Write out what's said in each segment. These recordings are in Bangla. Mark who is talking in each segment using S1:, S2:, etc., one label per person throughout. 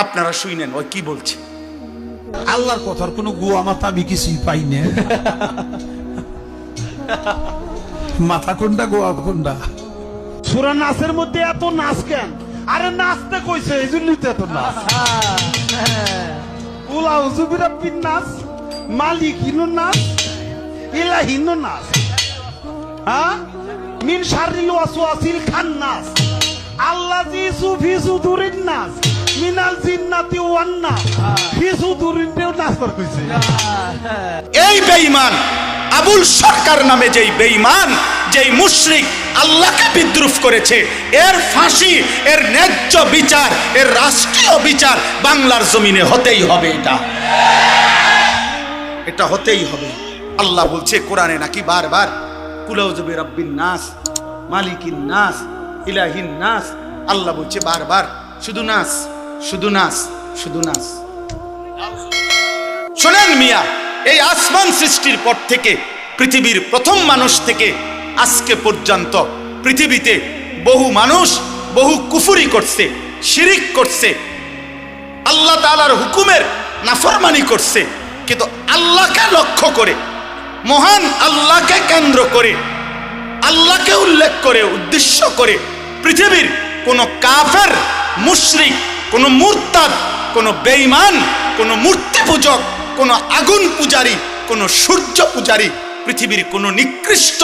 S1: আপনারা শুনেন ওই কি বলছে।
S2: আল্লাহর কথার কোনো গুয়া মাথা আমি কিছুই পাই না। মাথা কোনটা গোয়া কোনটা?
S3: সূরা নাসের মধ্যে এত নাচ কেন? আরে নাচতে কইছে এই জন্যই তো এত নাচ। কুল আউযু বিরাব্বিন নাস, মালিকিনুন নাস, ইলাহিনুন নাস, হ্যাঁ মিন শাররিল ওয়াসওয়াসিল খান্নাস আল্লাযী ফি সুদুরিন নাস মিনাল জিন্নাতি ওয়ান নাস। ফি সুদুরিন নাস করে কইছে।
S1: এই বেঈমান আবুল সরকার নামে যেই বেঈমান, যেই মুশরিক আল্লাহকে বিদ্রুপ করেছে, এর ফাঁসি, এর ন্যায্য বিচার, এর রাষ্ট্রীয় বিচার বাংলার জমিনে হতেই হবে। এটা হতেই হবে। আল্লাহ বলছে কোরআনে নাকি বারবার কুল আউযু বিরাব্বিন নাস, মালিকিন নাস, ইলাহিন নাস। আল্লাহ বলছে বারবার শুধু নাস, শুধু নাস, শুধু নাস। শোনেন মিয়া, এই আসমান সৃষ্টির পর থেকে পৃথিবীর প্রথম মানুষ থেকে আজকে পর্যন্ত পৃথিবীতে বহু মানুষ বহু কুফরি করছে, শিরিক করছে, আল্লাহ তাআলার হুকুমের নাফরমানি করছে। কিন্তু আল্লাহকে লক্ষ্য করে, মহান আল্লাহকে কেন্দ্র করে, আল্লাহকে উল্লেখ করে, উদ্দেশ্য করে পৃথিবীর কোন কাফের, মুশরিক, কোন মুরতাদ, কোন বেঈমান, কোন মূর্তি পূজক, কোন আগুন পূজারী, কোন সূর্য পূজারী, পৃথিবীর কোন নিকৃষ্ট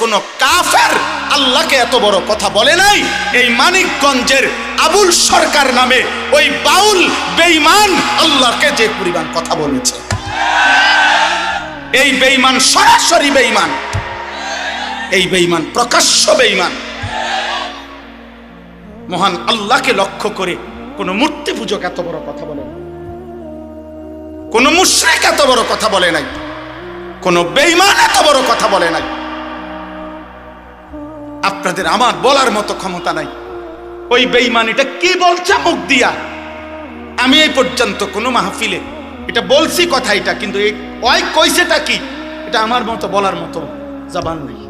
S1: কোন কাফের আল্লাহকে এত বড় কথা বলে নাই। এই মানিকগঞ্জের আবুল সরকার নামে ওই বাউল বেঈমান আল্লাহকে যে পরিমাণ কথা বলেছে, এই বেঈমান সরাসরি বেঈমান, এই বেঈমান প্রকাশ্য বেঈমান। মহান আল্লাহকে লক্ষ্য করে কোন মূর্তি পূজক এত বড় কথা বলে না, কোন মুশরিক এত বড় কথা বলে নাই, কোন বেঈমান এত বড় কথা বলে নাই। আপনাদের আমার বলার মতো ক্ষমতা নাই। ওই বেঈমান এটা কি বলছে মুখ দিয়া, আমি এই পর্যন্ত কোন মাহফিলে এটা বলছি কথা, এটা কিন্তু এই ওই কইছেটা কি, এটা আমার মতো বলার মতো জবান নেই।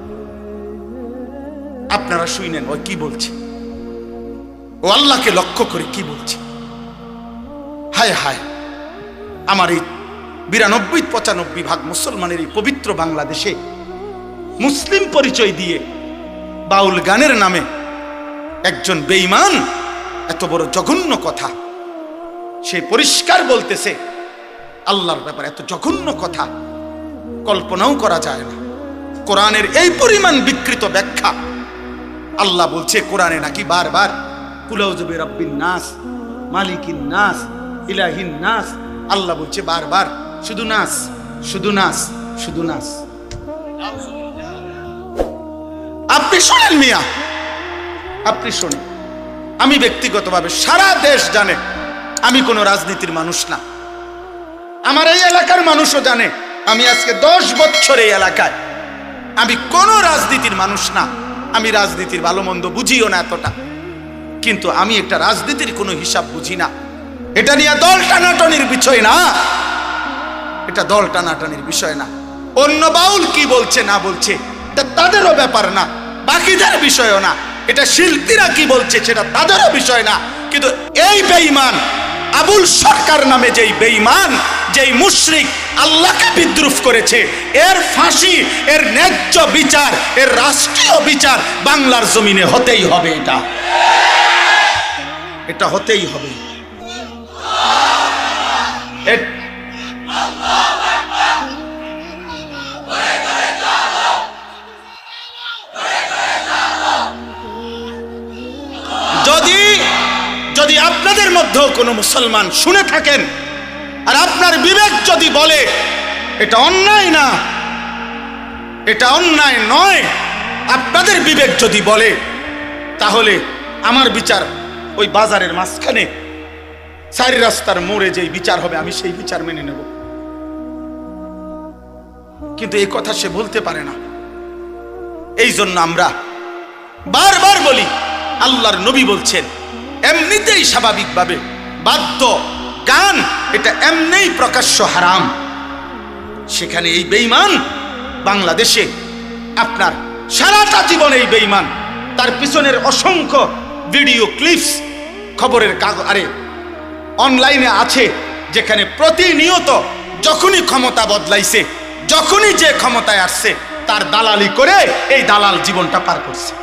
S1: আপনারা শুনেন ওই কি বলছে, ও আল্লাহকে লক্ষ্য করে কি বলছে। হায় আমার এই 92-95 ভাগ মুসলমানের এই পবিত্র বাংলাদেশে মুসলিম পরিচয় দিয়ে বাউল গানের নামে একজন বেঈমান এত বড় জঘন্য কথা, সে পরিষ্কার বলতেছে আল্লাহর ব্যাপারে এত জঘন্য কথা কল্পনাও করা যায় না। কোরআনের এই পরিমাণ বিকৃত ব্যাখ্যা। আল্লাহ বলছে কোরআনে নাকি বারবার কুল আউযু বিরাব্বিন নাস, মালিকিন নাস, ইলাহিন নাস। আল্লাহ বলছে বারবার শুধু নাস, শুধু নাস, শুধু নাস। আপনি শোনেন মিয়া, আপনি শোনেন। আমি ব্যক্তিগতভাবে সারা দেশ জানে আমি কোনো রাজনীতির মানুষ না, আমার এই এলাকার মানুষও জানে আমি আজকে 10 বছর এই এলাকায়, আমি কোনো রাজনীতির মানুষ না। আমি রাজনীতির ভালো মন্দ বুঝিও না এতটা, কিন্তু আমি একটা রাজনীতির কোনো হিসাব বুঝি না। এটা নিয়ে দল টানাটানির বিষয় না, এটা দল টানাটানির বিষয় না। অন্য বাউল কি বলছে না বলছে এটা তাদেরও ব্যাপার না, বাকিদের বিষয়ও না। এটা শিল্পীরা কি বলছে সেটা তাদেরও বিষয় না। কিন্তু এই বেঈমান আবুল সরকার নামে যেই বেঈমান, যেই মুশরিক আল্লাহকে বিদ্রুপ করেছে, এর ফাঁসি, এর ন্যায্য বিচার, এর রাষ্ট্রীয় বিচার বাংলার জমিনে হতেই হবে। এটা হতেই হবে। যদি আপনাদের মধ্যেও কোনো মুসলমান শুনে থাকেন আর আপনার বিবেক যদি বলে এটা অন্যায় না, এটা অন্যায় নয়, আপনাদের বিবেক যদি বলে, তাহলে আমার বিচার ওই বাজারের মাঝখানে 4 রাস্তার মোড়ে যেই বিচার হবে আমি সেই বিচার মেনে নেব। কিন্তু এই কথা সে বলতে পারে না। এই জন্য আমরা বারবার বলি, আল্লাহর নবী বলছেন এমনিতেই স্বাভাবিকভাবে বাদ্য গান এটা এমনিই প্রকাশ্য হারাম। সেখানে এই বেঈমান বাংলাদেশে আপনার সারাটা জীবন এই বেঈমান, তার পিছনের অসংখ্য ভিডিও ক্লিপস, খবরের কাগজ, আরে অনলাইনে আছে, যেখানে প্রতিনিয়ত যখনই ক্ষমতা বদলাইছে, যখনই যে ক্ষমতায় আসছে, তার দালালি করে এই দালাল জীবনটা পার করছে।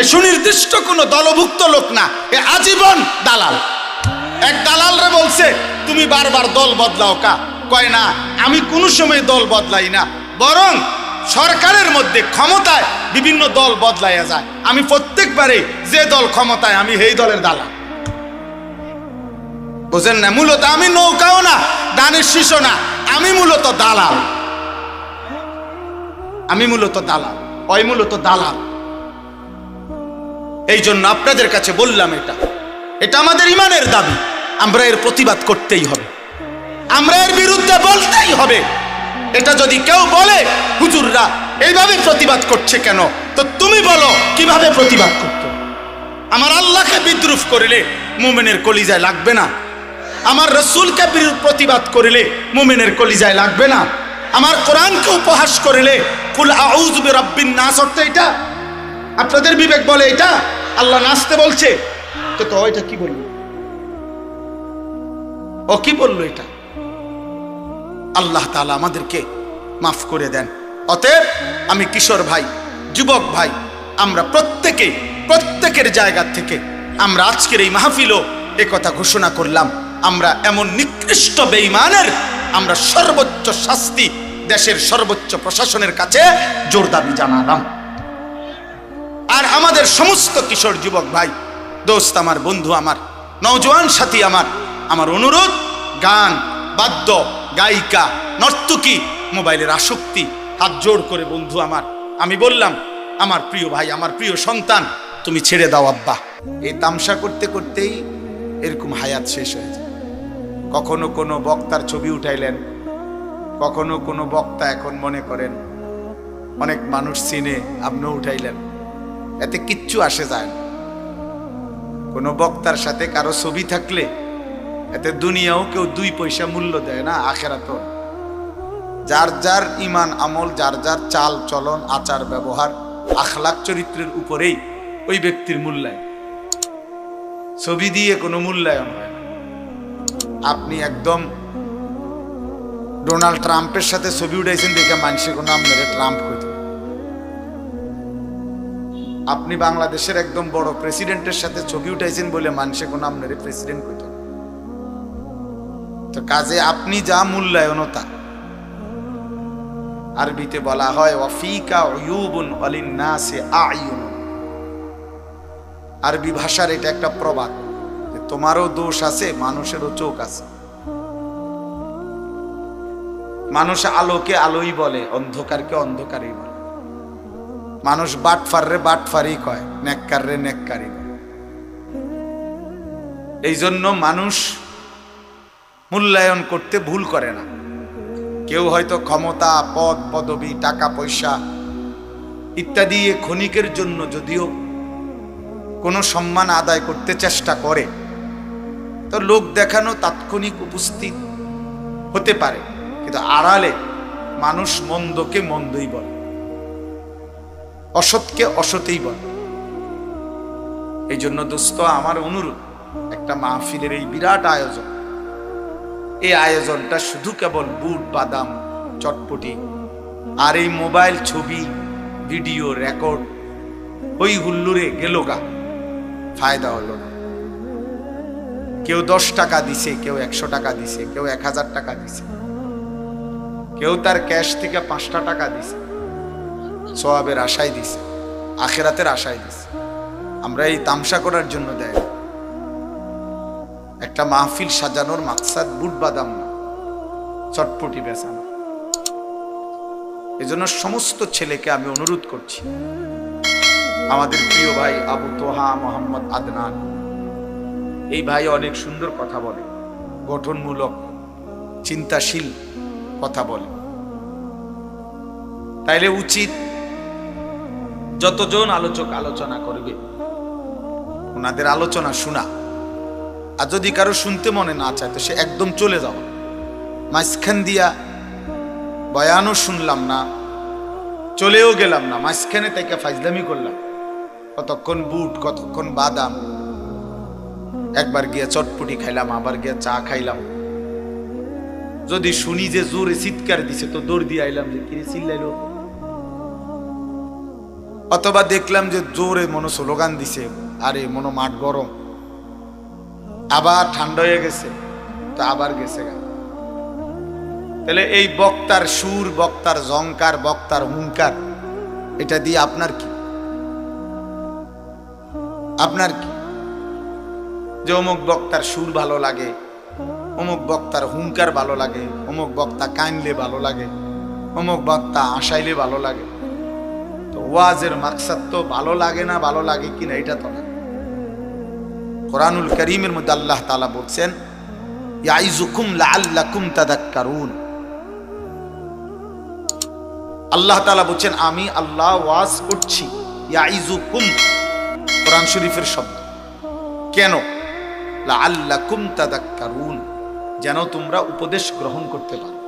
S1: এ সুনির্দিষ্ট কোনো দলভুক্ত লোক না, এ আজীবন দালাল। এক দালালরে বলছে তুমি বারবার দল বদলাও কা? কয় না, আমি কোনো সময় দল বদলাই না, বরং সরকারের মধ্যে ক্ষমতায় বিভিন্ন দল বদলাইয়া যায়, আমি প্রত্যেকবারে যে দল ক্ষমতায় আমি সেই দলের দালাল। বুঝেন না? মূলত আমি নৌকাও না, দানের শিশু না, আমি মূলত দালাল। আমি মূলত দালাল, ওই মূলত দালাল। এই জন্য আপনাদের কাছে বললাম, এটা আমাদের ইমানের দাবি, আমরা এর প্রতিবাদ করতেই হবে, আমরা এর বিরুদ্ধে বলতেই হবে। এটা যদি কেউ বলে হুজুররা এইভাবে প্রতিবাদ করছে কেন, তো তুমি বলো কিভাবে প্রতিবাদ করতে। আমার আল্লাহকে বিদ্রুপ করিলে মুমিনের কলিজায় লাগবে না? আমার রসুলকে প্রতিবাদ করিলে মুমিনের কলিজায় লাগবে না? আমার কোরআনকে উপহাস করিলে কুল আউযু বিরাব্বিন নাস অর্থ এটা? আপনাদের বিবেক বলে এটা আল্লাহ নাচতে বলছে? তো ওইটা কি বলল? ও কি বললো এটা? আল্লাহ তাআলা আমাদেরকে মাফ করে দেন। অতএব আমি কিশোর ভাই, যুবক ভাই, আমরা প্রত্যেকের জায়গা থেকে আমরা আজকের এই মাহফিলও একথা ঘোষণা করলাম, আমরা এমন নিকৃষ্ট বেঈমানের আমরা সর্বোচ্চ শাস্তি দেশের সর্বোচ্চ প্রশাসনের কাছে জোর দাবি জানালাম। আর আমাদের সমস্ত কিশোর যুবক ভাই, দোস্ত আমার, বন্ধু আমার, নওজোয়ান সাথী আমার অনুরোধ, গান, বাদ্য, গায়িকা, নর্তকী, মোবাইলের আসক্তি, হাত জোড় করে বন্ধু আমার আমি বললাম, আমার প্রিয় ভাই, আমার প্রিয় সন্তান, তুমি ছেড়ে দাও আব্বা। এই তামসা করতে করতেই এরকম হায়াত শেষ হয়ে যায়। কখনো কোনো বক্তার ছবি উঠাইলেন, কখনো কোনো বক্তা এখন মনে করেন অনেক মানুষ চিনে, আপনিও উঠাইলেন, এতে কিচ্ছু আসে যায় না। কোনো বক্তার সাথে কারো ছবি থাকলে এতে দুনিয়াও কেউ 2 পয়সা মূল্য দেয় না, আখেরাতও। যার যার ইমান আমল, যার যার চাল চলন, আচার ব্যবহার, আখলাক চরিত্রের উপরেই ওই ব্যক্তির মূল্যায়ন। ছবি দিয়ে কোনো মূল্যায়ন হয় না। আপনি একদম ডোনাল্ড ট্রাম্পের সাথে ছবি উঠাইছেন দেখে মানুষের কোনো আপনারে ট্রাম্প কইতে। আপনি বাংলাদেশের একদম বড় প্রেসিডেন্টের সাথে ছবি উঠাইছেন বলে মানুষের কোনো আপনারে প্রেসিডেন্ট কইতে। তো কাজে আপনি যা মূল্যায়ন তা। আরবিতে বলা হয় ওয়াফিকা উয়ুবুন ওয়ালিন্নাসি আয়ুন। আরবি ভাষার এটা একটা প্রবাদ যে তোমারও দোষ আছে, মানুষেরও চোখ আছে। মানুষ আলোকে আলোই বলে, অন্ধকারকে অন্ধকারই বলে। মানুষ বাটফাররে বাটফারই কয়, নেককাররে নেককারই কয়। এই জন্য মানুষ মূল্যায়ন করতে ভুল করে না। কেউ হয়তো ক্ষমতা, পদ, পদবি, টাকা পয়সা ইত্যাদি ক্ষণিকের জন্য যদিও কোনো সম্মান আদায় করতে চেষ্টা করে, তো লোক দেখানো তাৎক্ষণিক উপস্থিত হতে পারে, কিন্তু আড়ালে মানুষ মন্দকে মন্দই বলে, অসৎকে অসৎই বলে। এই জন্য দোস্ত আমার অনুরোধ, একটা মাহফিলের এই বিরাট আয়োজন, এই আয়োজনটা শুধু কেবল বুট বাদাম চটপটি আর এই মোবাইল ছবি ভিডিও রেকর্ড ওই হুল্লুরে গেল গা, ফায়দা হলো না। কেউ 10 টাকা দিছে, কেউ 100 টাকা দিছে, কেউ 1000 টাকা দিছে, কেউ তার ক্যাশ থেকে 5টা টাকা দিছে, সওয়াবের আশায় দিছে, আখিরাতের আশায় দিছে। আমরা এই তামসা করার জন্য দেয়। একটা মাহফিল সাজানোর মাকসাদ বুট বাদাম না, চটপটি বেচানো। এই জন্য সমস্ত ছেলেকে আমি অনুরোধ করছি, আমাদের প্রিয় ভাই আবু তোহা মোহাম্মদ আদনান, এই ভাই অনেক সুন্দর কথা বলে, গঠনমূলক চিন্তাশীল কথা বলে। তাইলে উচিত যতজন আলোচক আলোচনা করবে ওনাদের আলোচনা শোনা। আর যদি কারো শুনতে মনে না চায় তো সে একদম চলে যাও। মাঝখান দিয়া বয়ানও শুনলাম না, চলেও গেলাম না, মাঝখানে তাইকে ফাইজলামি করলাম, কতক্ষণ বুট, কতক্ষণ বাদাম, একবার গিয়া চটপটি খাইলাম, আবার গিয়া চা খাইলাম। যদি শুনি যে জোরে চিৎকার দিছে তো দৌড় দিয়ে আইলাম যে কি চিল্লাইলো, অথবা দেখলাম যে জোরে মনো স্লোগান দিছে, আরে মনো মাঠ গরম, আবার ঠান্ডা হয়ে গেছে তো আবার গেছে গা। তাহলে এই বক্তার সুর, বক্তার জংকার, বক্তার হুঙ্কার, এটা দিয়ে আপনার কি? আপনার কি? যে অমুক বক্তার সুর ভালো লাগে, অমুক বক্তার হুঙ্কার ভালো লাগে, অমুক বক্তা কানলে ভালো লাগে, অমুক বক্তা আসাইলে ভালো লাগে। তো ওয়াজের মাকসাদ তো ভালো লাগে না, ভালো লাগে কিনা এটা তো না। কোরআনুল কারীমের মধ্যে আল্লাহ তাআলা বলছেন ইয়াইজুকুম লাআল্লাকুম তাযাক্কারুন। আল্লাহ তাআলা বলছেন আমি আল্লাহ ওয়াজ করছি, ইয়াইজুকুম কোরআন শরীফের শব্দ। কেন? লাআল্লাকুম তাযাক্কারুন, যেন তোমরা উপদেশ গ্রহণ করতে পারো।